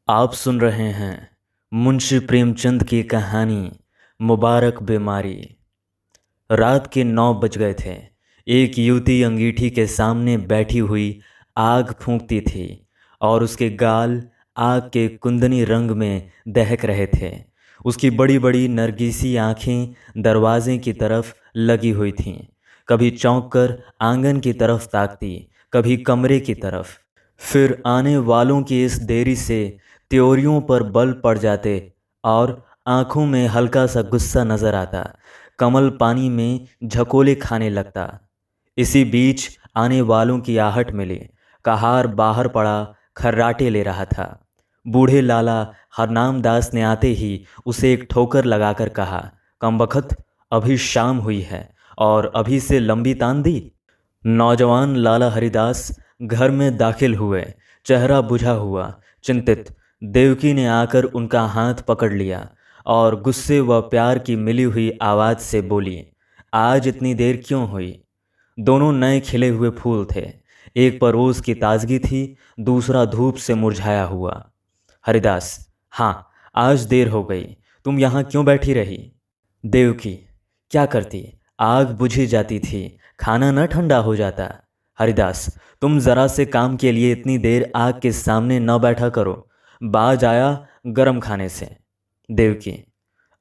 आप सुन रहे हैं मुंशी प्रेमचंद की कहानी मुबारक बीमारी। रात के 9 बज गए थे। एक युवती अंगीठी के सामने बैठी हुई आग फूंकती थी और उसके गाल आग के कुंदनी रंग में दहक रहे थे। उसकी बड़ी बड़ी नरगिसी आंखें दरवाजे की तरफ लगी हुई थीं। कभी चौंक कर आंगन की तरफ ताकती, कभी कमरे की तरफ। फिर आने वालों की इस देरी से त्योरियों पर बल पड़ जाते और आंखों में हल्का सा गुस्सा नजर आता। कमल पानी में झकोले खाने लगता। इसी बीच आने वालों की आहट मिली। कहार बाहर पड़ा खर्राटे ले रहा था। बूढ़े लाला हरनाम दास ने आते ही उसे एक ठोकर लगाकर कहा, कमबख्त, अभी शाम हुई है और अभी से लंबी तान दी। नौजवान लाला हरिदास घर में दाखिल हुए, चेहरा बुझा हुआ, चिंतित। देवकी ने आकर उनका हाथ पकड़ लिया और गुस्से व प्यार की मिली हुई आवाज़ से बोली, आज इतनी देर क्यों हुई? दोनों नए खिले हुए फूल थे। एक पर ओस की ताजगी थी, दूसरा धूप से मुरझाया हुआ। हरिदास, हाँ, आज देर हो गई। तुम यहाँ क्यों बैठी रही? देवकी, क्या करती, आग बुझी जाती थी, खाना न ठंडा हो जाता। हरिदास, तुम जरा से काम के लिए इतनी देर आग के सामने न बैठा करो, बाज आया गरम खाने से। देवकी,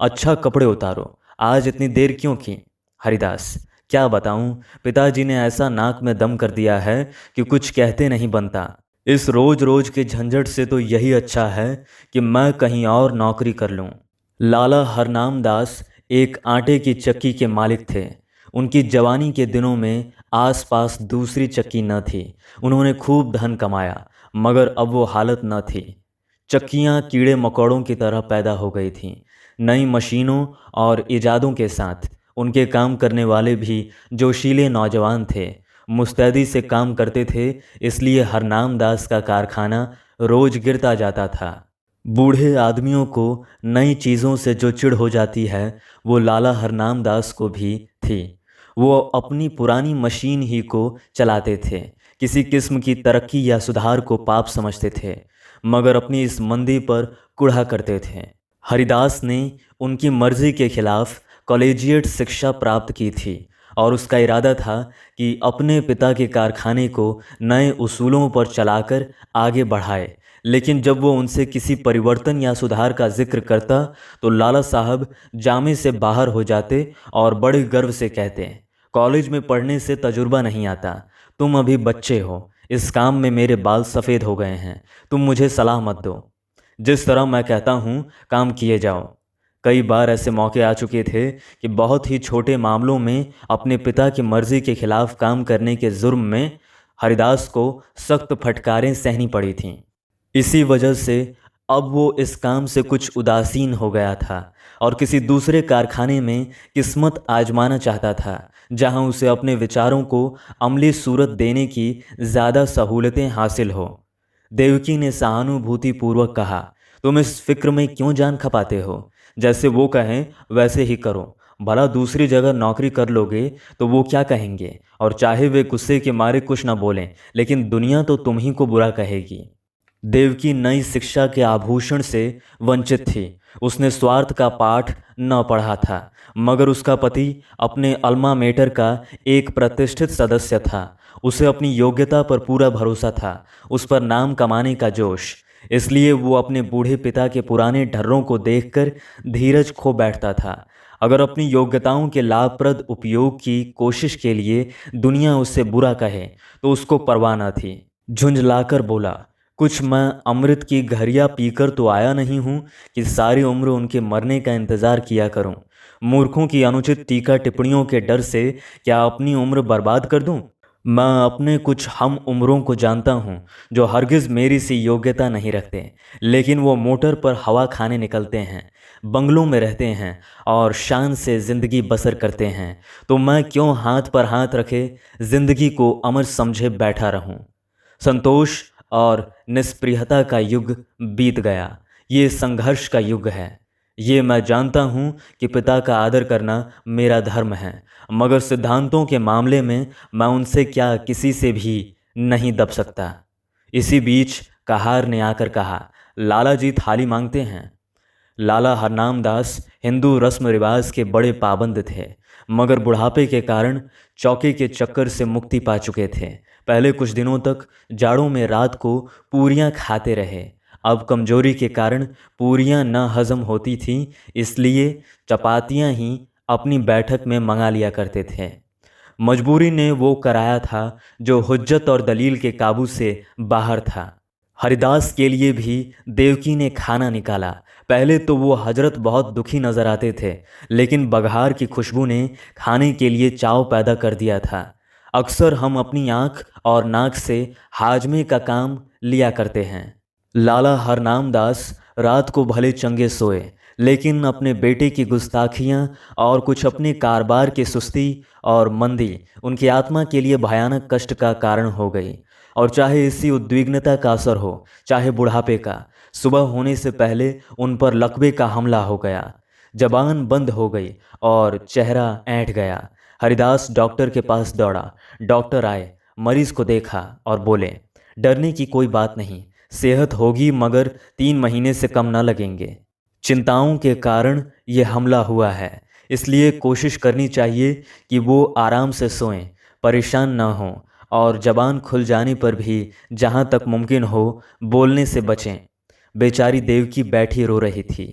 अच्छा कपड़े उतारो, आज इतनी देर क्यों की? हरिदास, क्या बताऊं, पिताजी ने ऐसा नाक में दम कर दिया है कि कुछ कहते नहीं बनता। इस रोज रोज के झंझट से तो यही अच्छा है कि मैं कहीं और नौकरी कर लूं। लाला हरनाम दास एक आटे की चक्की के मालिक थे। उनकी जवानी के दिनों में आसपास दूसरी चक्की न थी। उन्होंने खूब धन कमाया, मगर अब वो हालत न थी। चक्कियाँ कीड़े मकोड़ों की तरह पैदा हो गई थीं। नई मशीनों और इजादों के साथ उनके काम करने वाले भी जोशीले नौजवान थे, मुस्तैदी से काम करते थे। इसलिए हरनाम दास का कारखाना रोज गिरता जाता था। बूढ़े आदमियों को नई चीज़ों से जो चिढ़ हो जाती है, वो लाला हरनाम दास को भी थी। वो अपनी पुरानी मशीन ही को चलाते थे। किसी किस्म की तरक्की या सुधार को पाप समझते थे, मगर अपनी इस मंदी पर कुढ़ा करते थे। हरिदास ने उनकी मर्जी के खिलाफ कॉलेजिएट शिक्षा प्राप्त की थी और उसका इरादा था कि अपने पिता के कारखाने को नए उसूलों पर चलाकर आगे बढ़ाए। लेकिन जब वो उनसे किसी परिवर्तन या सुधार का जिक्र करता तो लाला साहब जामे से बाहर हो जाते और बड़े गर्व से कहते, कॉलेज में पढ़ने से तजुर्बा नहीं आता, तुम अभी बच्चे हो, इस काम में मेरे बाल सफ़ेद हो गए हैं, तुम मुझे सलाह मत दो, जिस तरह मैं कहता हूँ काम किए जाओ। कई बार ऐसे मौके आ चुके थे कि बहुत ही छोटे मामलों में अपने पिता की मर्जी के खिलाफ काम करने के जुर्म में हरिदास को सख्त फटकारें सहनी पड़ी थीं। इसी वजह से अब वो इस काम से कुछ उदासीन हो गया था और किसी दूसरे कारखाने में किस्मत आजमाना चाहता था, जहां उसे अपने विचारों को अमली सूरत देने की ज़्यादा सहूलतें हासिल हो। देवकी ने सहानुभूतिपूर्वक कहा, तुम इस फिक्र में क्यों जान खपाते हो? जैसे वो कहें वैसे ही करो। भला दूसरी जगह नौकरी कर लोगे तो वो क्या कहेंगे? और चाहे वे गुस्से के मारे कुछ ना बोलें, लेकिन दुनिया तो तुम ही को बुरा कहेगी। देवकी नई शिक्षा के आभूषण से वंचित थी। उसने स्वार्थ का पाठ न पढ़ा था, मगर उसका पति अपने अल्मा मेटर का एक प्रतिष्ठित सदस्य था। उसे अपनी योग्यता पर पूरा भरोसा था, उस पर नाम कमाने का जोश। इसलिए वो अपने बूढ़े पिता के पुराने ढर्रों को देखकर धीरज खो बैठता था। अगर अपनी योग्यताओं के लाभप्रद उपयोग की कोशिश के लिए दुनिया उससे बुरा कहे तो उसको परवाह न थी। झुंझलाकर बोला, कुछ मैं अमृत की घरिया पीकर तो आया नहीं हूँ कि सारी उम्र उनके मरने का इंतज़ार किया करूँ। मूर्खों की अनुचित टीका टिप्पणियों के डर से क्या अपनी उम्र बर्बाद कर दूँ? मैं अपने कुछ हम उम्रों को जानता हूँ जो हरगिज़ मेरी सी योग्यता नहीं रखते, लेकिन वो मोटर पर हवा खाने निकलते हैं, बंगलों में रहते हैं और शान से ज़िंदगी बसर करते हैं। तो मैं क्यों हाथ पर हाथ रखे ज़िंदगी को अमर समझे बैठा रहूं? संतोष और निष्प्रियता का युग बीत गया, ये संघर्ष का युग है। ये मैं जानता हूँ कि पिता का आदर करना मेरा धर्म है, मगर सिद्धांतों के मामले में मैं उनसे क्या किसी से भी नहीं दब सकता। इसी बीच कहार ने आकर कहा, लाला जी थाली मांगते हैं। लाला हरनाम दास हिंदू रस्म रिवाज के बड़े पाबंद थे, मगर बुढ़ापे के कारण चौके के चक्कर से मुक्ति पा चुके थे। पहले कुछ दिनों तक जाड़ों में रात को पूरियां खाते रहे। अब कमजोरी के कारण पूरियां न हजम होती थीं, इसलिए चपातियां ही अपनी बैठक में मंगा लिया करते थे। मजबूरी ने वो कराया था जो हुज्जत और दलील के काबू से बाहर था। हरिदास के लिए भी देवकी ने खाना निकाला। पहले तो वो हजरत बहुत दुखी नजर आते थे, लेकिन बघार की खुशबू ने खाने के लिए चाव पैदा कर दिया था। अक्सर हम अपनी आँख और नाक से हाजमे का काम लिया करते हैं। लाला हरनाम दास रात को भले चंगे सोए, लेकिन अपने बेटे की गुस्ताखियाँ और कुछ अपने कारोबार की सुस्ती और मंदी उनकी आत्मा के लिए भयानक कष्ट का कारण हो गई। और चाहे इसी उद्विग्नता का असर हो, चाहे बुढ़ापे का, सुबह होने से पहले उन पर लकवे का हमला हो गया। जबान बंद हो गई और चेहरा ऐंठ गया। हरिदास डॉक्टर के पास दौड़ा। डॉक्टर आए, मरीज को देखा और बोले, डरने की कोई बात नहीं, सेहत होगी, मगर 3 महीने से कम न लगेंगे। चिंताओं के कारण ये हमला हुआ है, इसलिए कोशिश करनी चाहिए कि वो आराम से सोएं, परेशान ना हों और जबान खुल जाने पर भी जहाँ तक मुमकिन हो बोलने से बचें। बेचारी देवकी बैठी रो रही थी।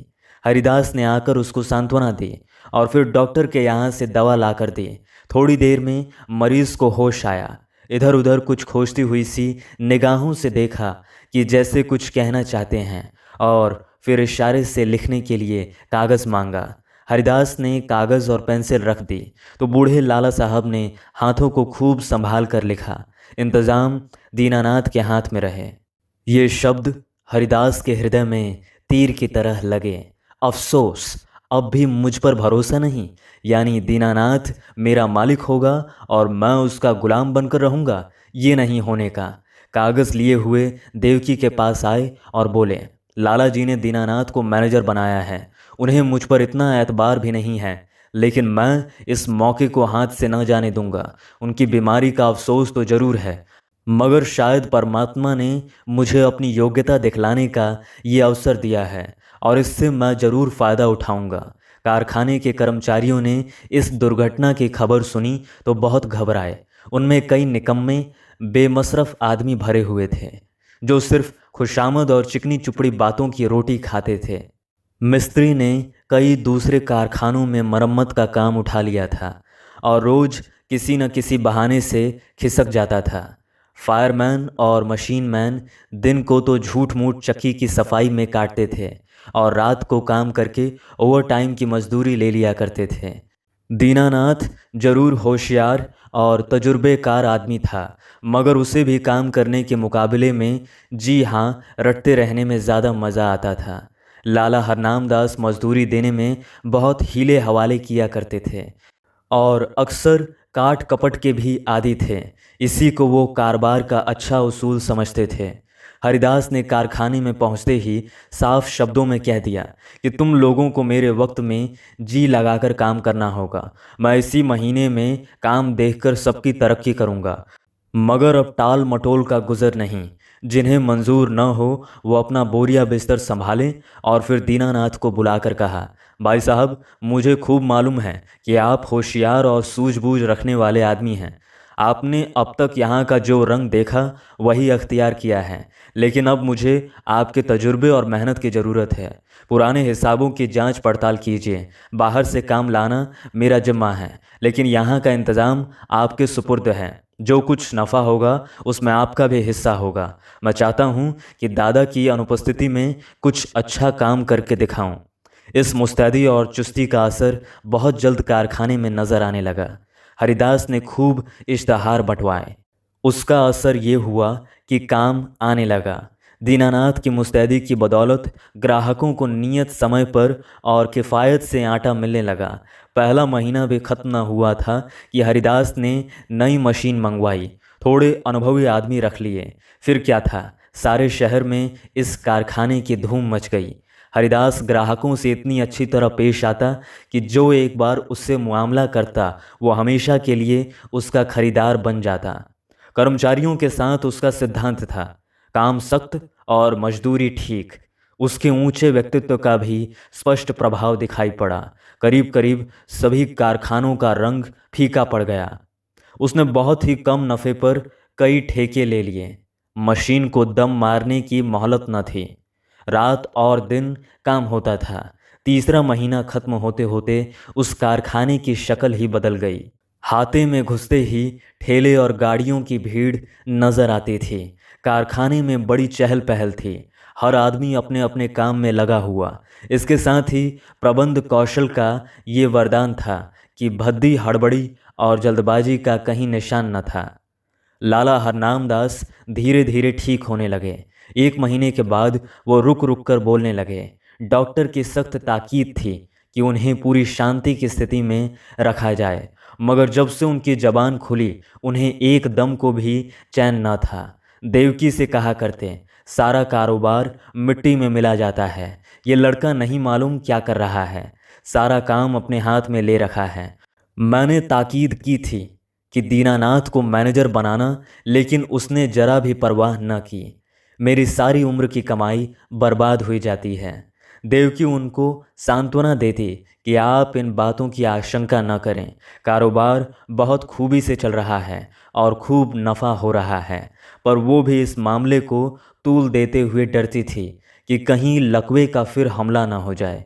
हरिदास ने आकर उसको सांत्वना दी और फिर डॉक्टर के यहाँ से दवा लाकर दी। थोड़ी देर में मरीज को होश आया। इधर उधर कुछ खोजती हुई सी निगाहों से देखा कि जैसे कुछ कहना चाहते हैं, और फिर इशारे से लिखने के लिए कागज़ मांगा। हरिदास ने कागज़ और पेंसिल रख दी तो बूढ़े लाला साहब ने हाथों को खूब संभाल कर लिखा, इंतज़ाम दीनानाथ के हाथ में रहे। ये शब्द हरिदास के हृदय में तीर की तरह लगे। अफसोस, अब भी मुझ पर भरोसा नहीं, यानी दीनानाथ मेरा मालिक होगा और मैं उसका गुलाम बनकर रहूँगा, ये नहीं होने का। कागज़ लिए हुए देवकी के पास आए और बोले, लाला जी ने दीनानाथ को मैनेजर बनाया है। उन्हें मुझ पर इतना एतबार भी नहीं है, लेकिन मैं इस मौके को हाथ से न जाने दूंगा। उनकी बीमारी का अफसोस तो ज़रूर है, मगर शायद परमात्मा ने मुझे अपनी योग्यता दिखलाने का ये अवसर दिया है और इससे मैं ज़रूर फ़ायदा उठाऊंगा। कारखाने के कर्मचारियों ने इस दुर्घटना की खबर सुनी तो बहुत घबराए। उनमें कई निकम्मे बेमसरफ आदमी भरे हुए थे जो सिर्फ खुशामद और चिकनी चुपड़ी बातों की रोटी खाते थे। मिस्त्री ने कई दूसरे कारखानों में मरम्मत का काम उठा लिया था और रोज़ किसी न किसी बहाने से खिसक जाता था। फायरमैन और मशीन मैन दिन को तो झूठ मूठ चक्की की सफाई में काटते थे और रात को काम करके ओवर टाइम की मजदूरी ले लिया करते थे। दीनानाथ जरूर होशियार और तजुर्बेकार आदमी था, मगर उसे भी काम करने के मुकाबले में जी हाँ रटते रहने में ज़्यादा मज़ा आता था। लाला हरनाम दास मजदूरी देने में बहुत हीले हवाले किया करते थे और अक्सर काट कपट के भी आदी थे। इसी को वो कारोबार का अच्छा उसूल समझते थे। हरिदास ने कारखाने में पहुंचते ही साफ शब्दों में कह दिया कि तुम लोगों को मेरे वक्त में जी लगाकर काम करना होगा। मैं इसी महीने में काम देखकर सबकी तरक्की करूंगा, मगर अब टाल मटोल का गुजर नहीं। जिन्हें मंजूर न हो वो अपना बोरिया बिस्तर संभालें। और फिर दीनानाथ को बुलाकर कहा, भाई साहब, मुझे खूब मालूम है कि आप होशियार और सूझबूझ रखने वाले आदमी हैं। आपने अब तक यहाँ का जो रंग देखा वही अख्तियार किया है, लेकिन अब मुझे आपके तजुर्बे और मेहनत की ज़रूरत है। पुराने हिसाबों की जांच पड़ताल कीजिए। बाहर से काम लाना मेरा जिम्मा है, लेकिन यहाँ का इंतज़ाम आपके सुपुर्द है। जो कुछ नफ़ा होगा उसमें आपका भी हिस्सा होगा। मैं चाहता हूँ कि दादा की अनुपस्थिति में कुछ अच्छा काम करके दिखाऊं। इस मुस्तैदी और चुस्ती का असर बहुत जल्द कारखाने में नज़र आने लगा। हरिदास ने खूब इश्तहार बंटवाए। उसका असर ये हुआ कि काम आने लगा। दीनानाथ की मुस्तैदी की बदौलत ग्राहकों को नियत समय पर और किफ़ायत से आटा मिलने लगा। पहला महीना भी ख़त्म न हुआ था कि हरिदास ने नई मशीन मंगवाई, थोड़े अनुभवी आदमी रख लिए। फिर क्या था, सारे शहर में इस कारखाने की धूम मच गई। हरिदास ग्राहकों से इतनी अच्छी तरह पेश आता कि जो एक बार उससे मुआमला करता वो हमेशा के लिए उसका खरीदार बन जाता। कर्मचारियों के साथ उसका सिद्धांत था, काम सख्त और मजदूरी ठीक। उसके ऊंचे व्यक्तित्व का भी स्पष्ट प्रभाव दिखाई पड़ा। करीब करीब सभी कारखानों का रंग फीका पड़ गया। उसने बहुत ही कम नफ़े पर कई ठेके ले लिए। मशीन को दम मारने की मोहलत न थी। रात और दिन काम होता था। तीसरा महीना खत्म होते होते उस कारखाने की शक्ल ही बदल गई। हाथे में घुसते ही ठेले और गाड़ियों की भीड़ नजर आती थी। कारखाने में बड़ी चहल पहल थी। हर आदमी अपने अपने काम में लगा हुआ। इसके साथ ही प्रबंध कौशल का ये वरदान था कि भद्दी हड़बड़ी और जल्दबाजी का कहीं निशान न था। लाला हरनाम दास धीरे धीरे ठीक होने लगे। एक महीने के बाद वो रुक रुक कर बोलने लगे। डॉक्टर की सख्त ताकीद थी कि उन्हें पूरी शांति की स्थिति में रखा जाए, मगर जब से उनकी जबान खुली उन्हें एक दम को भी चैन न था। देवकी से कहा करते, सारा कारोबार मिट्टी में मिला जाता है। ये लड़का नहीं मालूम क्या कर रहा है, सारा काम अपने हाथ में ले रखा है। मैंने ताकीद की थी कि दीनानाथ को मैनेजर बनाना, लेकिन उसने जरा भी परवाह न की। मेरी सारी उम्र की कमाई बर्बाद हुई जाती है। देवकी उनको सांत्वना देती कि आप इन बातों की आशंका न करें, कारोबार बहुत खूबी से चल रहा है और खूब नफ़ा हो रहा है। पर वो भी इस मामले को तूल देते हुए डरती थी कि कहीं लकवे का फिर हमला ना हो जाए।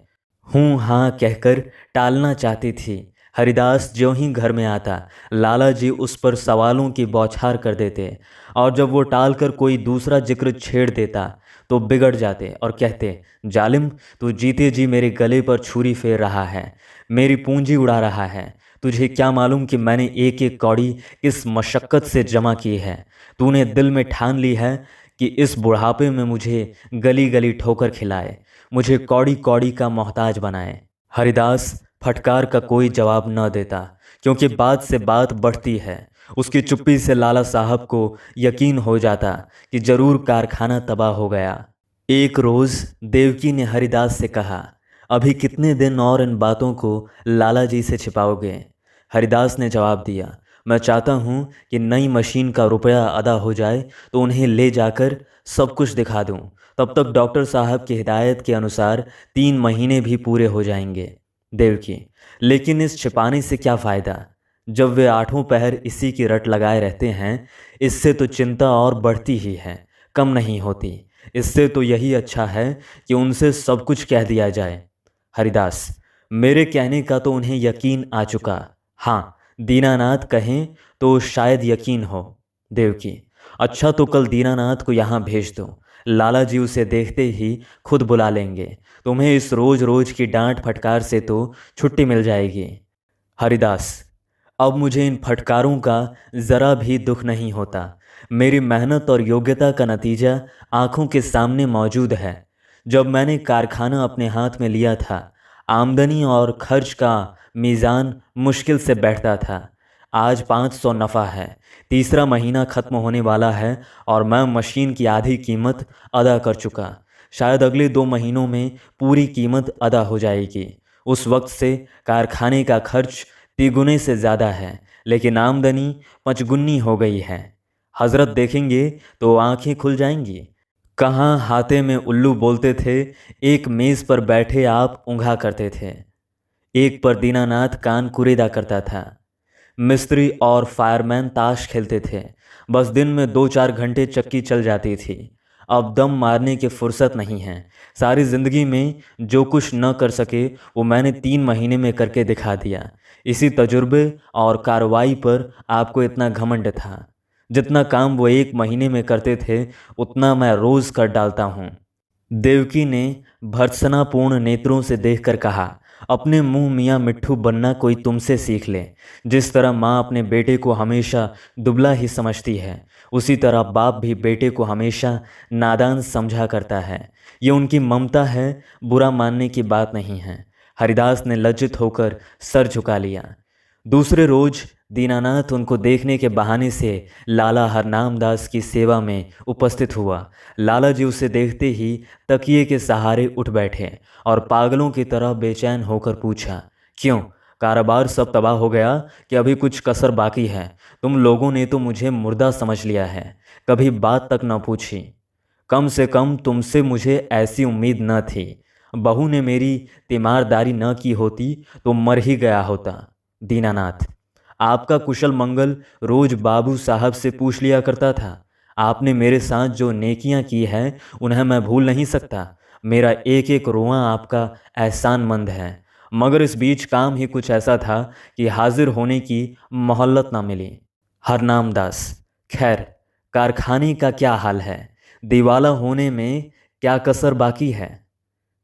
हूँ हाँ कहकर टालना चाहती थी। हरिदास ज्यों ही घर में आता, लाला जी उस पर सवालों की बौछार कर देते, और जब वो टालकर कोई दूसरा जिक्र छेड़ देता तो बिगड़ जाते और कहते, जालिम, तू जीते जी मेरे गले पर छुरी फेर रहा है, मेरी पूंजी उड़ा रहा है। तुझे क्या मालूम कि मैंने एक एक कौड़ी किस मशक्क़त से जमा की है। तूने दिल में ठान ली है कि इस बुढ़ापे में मुझे गली गली ठोकर खिलाए, मुझे कौड़ी कौड़ी का मोहताज बनाए। हरिदास फटकार का कोई जवाब न देता, क्योंकि बात से बात बढ़ती है। उसकी चुप्पी से लाला साहब को यकीन हो जाता कि जरूर कारखाना तबाह हो गया। एक रोज़ देवकी ने हरिदास से कहा, अभी कितने दिन और इन बातों को लाला जी से छिपाओगे? हरिदास ने जवाब दिया, मैं चाहता हूँ कि नई मशीन का रुपया अदा हो जाए तो उन्हें ले जाकर सब कुछ दिखा दूँ। तब तक डॉक्टर साहब की हिदायत के अनुसार 3 महीने भी पूरे हो जाएंगे। देवकी, लेकिन इस छिपाने से क्या फ़ायदा? जब वे आठों पहर इसी की रट लगाए रहते हैं, इससे तो चिंता और बढ़ती ही है, कम नहीं होती। इससे तो यही अच्छा है कि उनसे सब कुछ कह दिया जाए। हरिदास, मेरे कहने का तो उन्हें यकीन आ चुका। हाँ, दीनानाथ कहें तो शायद यकीन हो। देवकी, अच्छा तो कल दीनानाथ को यहाँ भेज दो। लाला जी उसे देखते ही खुद बुला लेंगे। तुम्हें इस रोज रोज की डांट फटकार से तो छुट्टी मिल जाएगी। हरिदास, अब मुझे इन फटकारों का ज़रा भी दुख नहीं होता। मेरी मेहनत और योग्यता का नतीजा आंखों के सामने मौजूद है। जब मैंने कारखाना अपने हाथ में लिया था, आमदनी और खर्च का मीज़ान मुश्किल से बैठता था। आज 500 नफ़ा है। तीसरा महीना ख़त्म होने वाला है और मैं मशीन की आधी कीमत अदा कर चुका। शायद अगले 2 महीनों में पूरी कीमत अदा हो जाएगी। उस वक्त से कारखाने का खर्च तिगुने से ज़्यादा है, लेकिन आमदनी पचगुनी हो गई है। हजरत देखेंगे तो आंखें खुल जाएंगी। कहाँ हाथे में उल्लू बोलते थे, एक मेज़ पर बैठे आप ऊँघा करते थे। एक पर दीनानाथ कान कुरेदा करता था। मिस्त्री और फायरमैन ताश खेलते थे। बस दिन में 2-4 घंटे चक्की चल जाती थी। अब दम मारने की फुर्सत नहीं है। सारी ज़िंदगी में जो कुछ न कर सके वो मैंने 3 महीने में करके दिखा दिया। इसी तजुर्बे और कार्रवाई पर आपको इतना घमंड था। जितना काम वो 1 महीने में करते थे उतना मैं रोज़ कर डालता हूँ। देवकी ने भर्त्सनापूर्ण नेत्रों से देखकर कहा, अपने मुंह मियाँ मिट्ठू बनना कोई तुमसे सीख ले। जिस तरह माँ अपने बेटे को हमेशा दुबला ही समझती है, उसी तरह बाप भी बेटे को हमेशा नादान समझा करता है। ये उनकी ममता है, बुरा मानने की बात नहीं है। हरिदास ने लज्जित होकर सर झुका लिया। दूसरे रोज दीनानाथ उनको देखने के बहाने से लाला हरनाम दास की सेवा में उपस्थित हुआ। लाला जी उसे देखते ही तकिए के सहारे उठ बैठे और पागलों की तरह बेचैन होकर पूछा, क्यों, कारोबार सब तबाह हो गया कि अभी कुछ कसर बाकी है? तुम लोगों ने तो मुझे मुर्दा समझ लिया है, कभी बात तक न पूछी। कम से कम तुमसे मुझे ऐसी उम्मीद न थी। बहू ने मेरी तीमारदारी न की होती तो मर ही गया होता। दीनानाथ, आपका कुशल मंगल रोज बाबू साहब से पूछ लिया करता था। आपने मेरे साथ जो नेकियां की हैं उन्हें मैं भूल नहीं सकता। मेरा एक एक रोआ आपका एहसानमंद है। मगर इस बीच काम ही कुछ ऐसा था कि हाजिर होने की मोहल्लत ना मिली। हरनाम दास, खैर, कारखाने का क्या हाल है? दिवाला होने में क्या कसर बाकी है?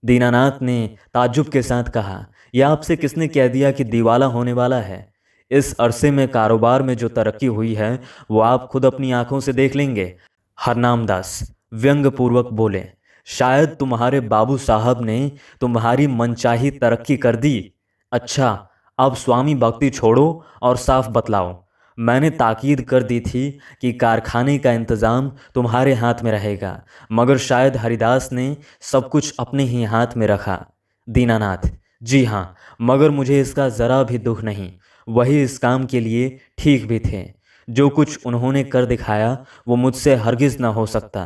दीनानाथ ने ताज्जुब के साथ कहा, यह आपसे किसने कह दिया कि दिवाला होने वाला है? इस अरसे में कारोबार में जो तरक्की हुई है वो आप खुद अपनी आंखों से देख लेंगे। हरनाम दास व्यंग्यपूर्वक बोले, शायद तुम्हारे बाबू साहब ने तुम्हारी मनचाही तरक्की कर दी। अच्छा, अब स्वामी भक्ति छोड़ो और साफ बतलाओ। मैंने ताकीद कर दी थी कि कारखाने का इंतज़ाम तुम्हारे हाथ में रहेगा, मगर शायद हरिदास ने सब कुछ अपने ही हाथ में रखा। दीनानाथ, जी हाँ, मगर मुझे इसका ज़रा भी दुख नहीं। वही इस काम के लिए ठीक भी थे। जो कुछ उन्होंने कर दिखाया वो मुझसे हरगिज़ न हो सकता।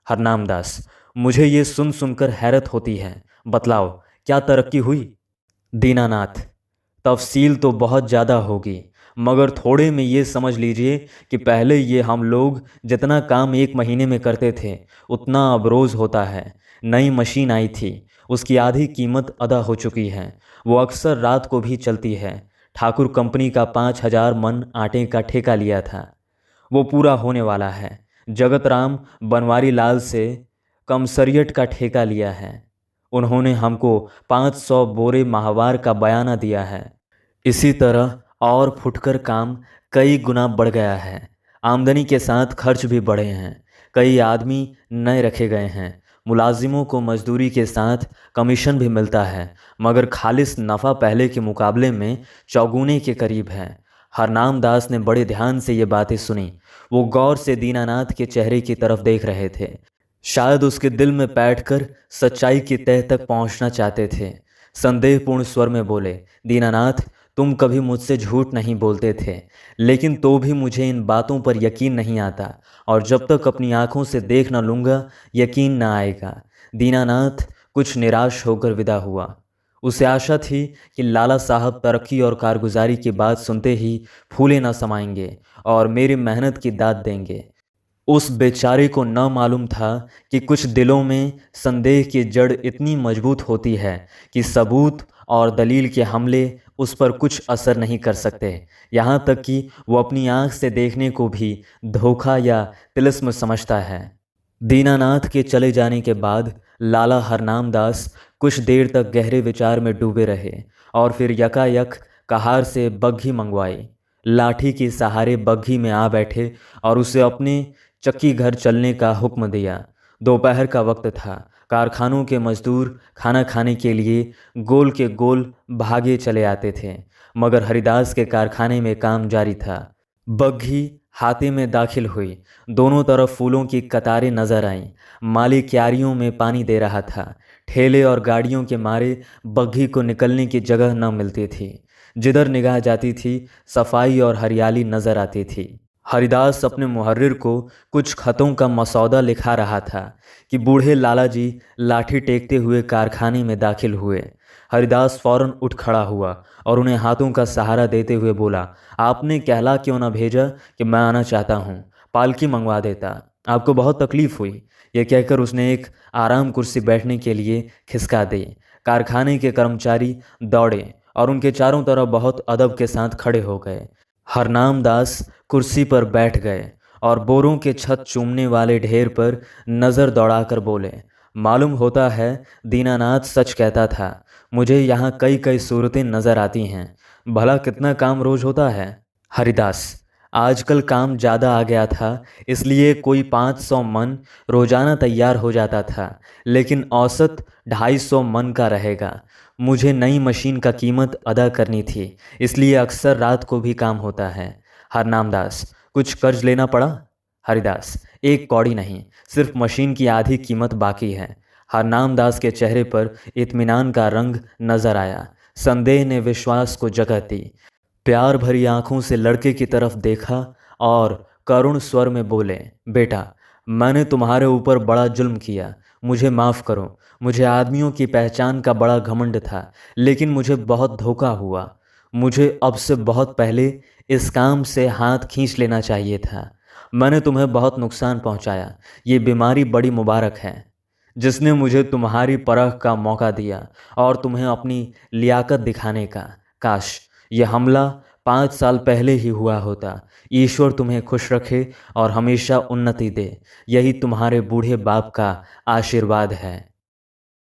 हरनाम दास, मुझे ये सुन सुनकर हैरत होती है। बतलाओ, क्या तरक्की हुई? दीनानाथ, तफसील तो बहुत ज़्यादा होगी, मगर थोड़े में ये समझ लीजिए कि पहले ये हम लोग जितना काम एक महीने में करते थे उतना अब रोज़ होता है। नई मशीन आई थी, उसकी आधी कीमत अदा हो चुकी है। वो अक्सर रात को भी चलती है। ठाकुर कंपनी का 5,000 मन आटे का ठेका लिया था, वो पूरा होने वाला है। जगत राम बनवारी लाल से कमसरियट का ठेका लिया है। उन्होंने हमको 500 बोरे माहवार का बयाना दिया है। इसी तरह और फुटकर काम कई गुना बढ़ गया है। आमदनी के साथ खर्च भी बढ़े हैं। कई आदमी नए रखे गए हैं। मुलाजिमों को मजदूरी के साथ कमीशन भी मिलता है, मगर खालिस नफ़ा पहले के मुकाबले में चौगुने के करीब है। हरनाम दास ने बड़े ध्यान से ये बातें सुनी। वो गौर से दीनानाथ के चेहरे की तरफ देख रहे थे। शायद उसके दिल में बैठकर सच्चाई की तह तक पहुंचना चाहते थे। संदेहपूर्ण स्वर में बोले, दीनानाथ, तुम कभी मुझसे झूठ नहीं बोलते थे, लेकिन तो भी मुझे इन बातों पर यकीन नहीं आता, और जब तक अपनी आंखों से देख न लूँगा यकीन न आएगा। दीनानाथ कुछ निराश होकर विदा हुआ। उसे आशा थी कि लाला साहब तरक्की और कारगुजारी की बात सुनते ही फूले न समाएंगे और मेरी मेहनत की दाद देंगे। उस बेचारे को न मालूम था कि कुछ दिलों में संदेह की जड़ इतनी मजबूत होती है कि सबूत और दलील के हमले उस पर कुछ असर नहीं कर सकते। यहाँ तक कि वो अपनी आँख से देखने को भी धोखा या तिलिस्म समझता है। दीनानाथ के चले जाने के बाद लाला हरनाम दास कुछ देर तक गहरे विचार में डूबे रहे और फिर यकायक कहार से बग्घी मंगवाई। लाठी के सहारे बग्घी में आ बैठे और उसे अपने चक्की घर चलने का हुक्म दिया। दोपहर का वक्त था। कारखानों के मजदूर खाना खाने के लिए गोल के गोल भागे चले आते थे, मगर हरिदास के कारखाने में काम जारी था। बग्घी हाथे में दाखिल हुई। दोनों तरफ फूलों की कतारें नजर आईं। माली क्यारियों में पानी दे रहा था। ठेले और गाड़ियों के मारे बग्घी को निकलने की जगह न मिलती थी। जिधर निगाह जाती थी सफाई और हरियाली नजर आती थी। हरिदास अपने मुहर्रिर को कुछ खतों का मसौदा लिखा रहा था कि बूढ़े लाला जी लाठी टेकते हुए कारखाने में दाखिल हुए। हरिदास फौरन उठ खड़ा हुआ और उन्हें हाथों का सहारा देते हुए बोला, आपने कहला क्यों ना भेजा कि मैं आना चाहता हूँ, पालकी मंगवा देता, आपको बहुत तकलीफ हुई। यह कहकर उसने एक आराम कुर्सी बैठने के लिए खिसका दी। कारखाने के कर्मचारी दौड़े और उनके चारों तरफ बहुत अदब के साथ खड़े हो गए। हरनाम दास कुर्सी पर बैठ गए और बोरों के छत चूमने वाले ढेर पर नज़र दौड़ाकर बोले, मालूम होता है दीनानाथ सच कहता था। मुझे यहाँ कई कई सूरतें नज़र आती हैं। भला कितना काम रोज होता है? हरिदास, आजकल काम ज़्यादा आ गया था, इसलिए कोई 500 मन रोज़ाना तैयार हो जाता था, लेकिन औसत 250 मन का रहेगा। मुझे नई मशीन का कीमत अदा करनी थी, इसलिए अक्सर रात को भी काम होता है। हरनाम दास, कुछ कर्ज लेना पड़ा? हरिदास, एक कौड़ी नहीं, सिर्फ मशीन की आधी कीमत बाकी है। हरनाम दास के चेहरे पर इत्मीनान का रंग नजर आया। संदेह ने विश्वास को जगह दी। प्यार भरी आंखों से लड़के की तरफ देखा और करुण स्वर में बोले, बेटा, मैंने तुम्हारे ऊपर बड़ा जुल्म किया, मुझे माफ़ करो। मुझे आदमियों की पहचान का बड़ा घमंड था, लेकिन मुझे बहुत धोखा हुआ। मुझे अब से बहुत पहले इस काम से हाथ खींच लेना चाहिए था। मैंने तुम्हें बहुत नुकसान पहुंचाया। ये बीमारी बड़ी मुबारक है, जिसने मुझे तुम्हारी परख का मौका दिया और तुम्हें अपनी लियाकत दिखाने का। काश यह हमला 5 साल पहले ही हुआ होता। ईश्वर तुम्हें खुश रखे और हमेशा उन्नति दे। यही तुम्हारे बूढ़े बाप का आशीर्वाद है।